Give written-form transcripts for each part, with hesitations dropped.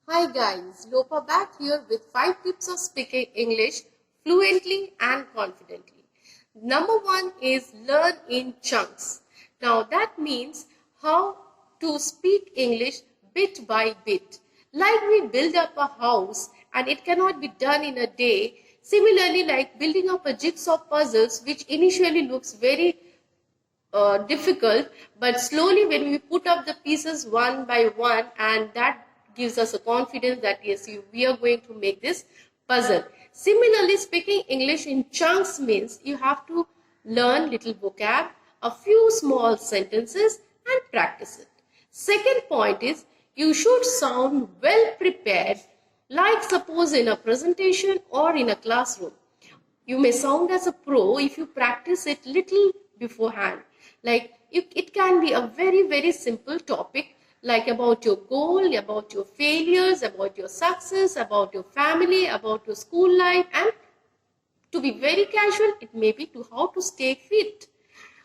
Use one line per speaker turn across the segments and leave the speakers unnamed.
Hi guys, Lopa back here with 5 tips of speaking English fluently and confidently. Number 1 is learn in chunks. Now that means how to speak English bit by bit. Like we build up a house and it cannot be done in a day. Similarly, like building up a jigsaw puzzles which initially looks very difficult, but slowly when we put up the pieces one by one, and that gives us a confidence that yes, we are going to make this puzzle. Similarly, speaking English in chunks means you have to learn little vocab, a few small sentences, and practice it. Second point is you should sound well prepared, like suppose in a presentation or in a classroom. You may sound as a pro if you practice it little beforehand. Like it can be a very simple topic, like about your goal, about your failures, about your success, about your family, about your school life, and to be very casual, it may be to how to stay fit.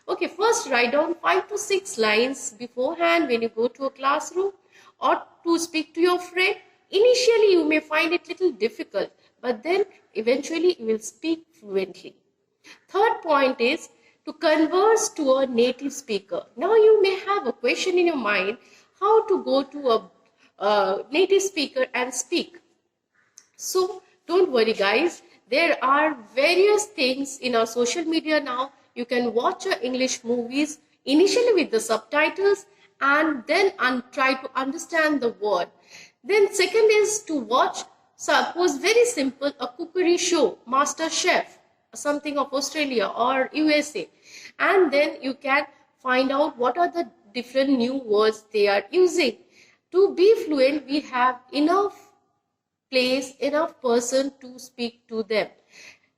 Okay, first write down 5 to 6 lines beforehand when you go to a classroom or to speak to your friend. Initially, you may find it little difficult, but then eventually you will speak fluently. Third point is to converse to a native speaker. Now you may have a question in your mind how to go to a native speaker and speak. So don't worry guys, there are various things in our social media now. You can watch your English movies initially with the subtitles and then try to understand the word. Then second is to watch, suppose very simple, a cookery show, Master Chef, something of Australia or USA. And then you can find out what are the different new words they are using. To be fluent, we have enough place, enough person to speak to them.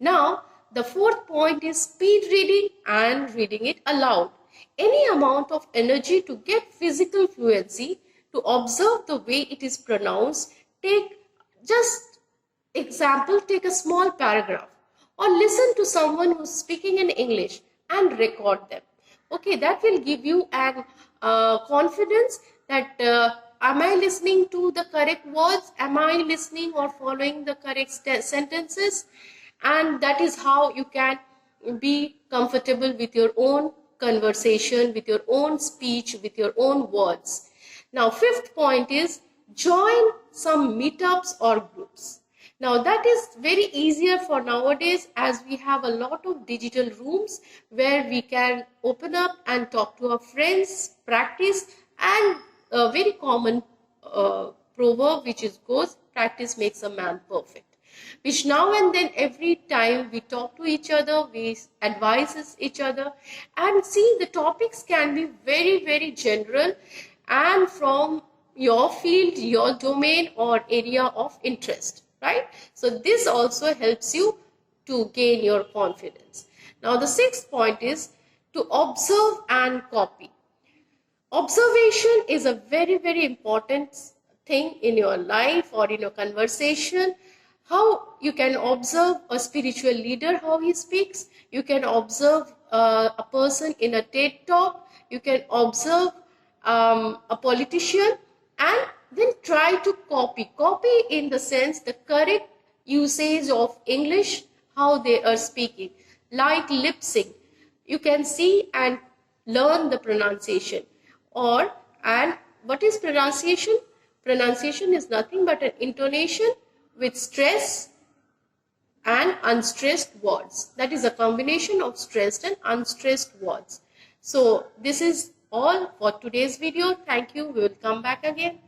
Now, the fourth point is speed reading and reading it aloud. Any amount of energy to get physical fluency, to observe the way it is pronounced. Take just example, take a small paragraph or listen to someone who's speaking in English and record them. Okay, that will give you an confidence that am I listening to the correct words? Am I listening or following the correct sentences? And that is how you can be comfortable with your own conversation, with your own speech, with your own words. Now, fifth point is join some meetups or groups. Now, that is very easier for nowadays as we have a lot of digital rooms where we can open up and talk to our friends, practice, and a very common proverb which is goes, practice makes a man perfect. Which now and then every time we talk to each other, we advise each other, and see the topics can be very general and from your field, your domain or area of interest, right? So this also helps you to gain your confidence. Now the sixth point is to observe and copy. Observation is a very important thing in your life or in your conversation. How you can observe a spiritual leader, how he speaks. You can observe a person in a TED talk. You can observe a politician and then try to copy. Copy in the sense the correct usage of English, how they are speaking. Like lip sync. You can see and learn the pronunciation. And what is pronunciation? Pronunciation is nothing but an intonation with stress and unstressed words. That is a combination of stressed and unstressed words. So this is all for today's video. Thank you. We will come back again.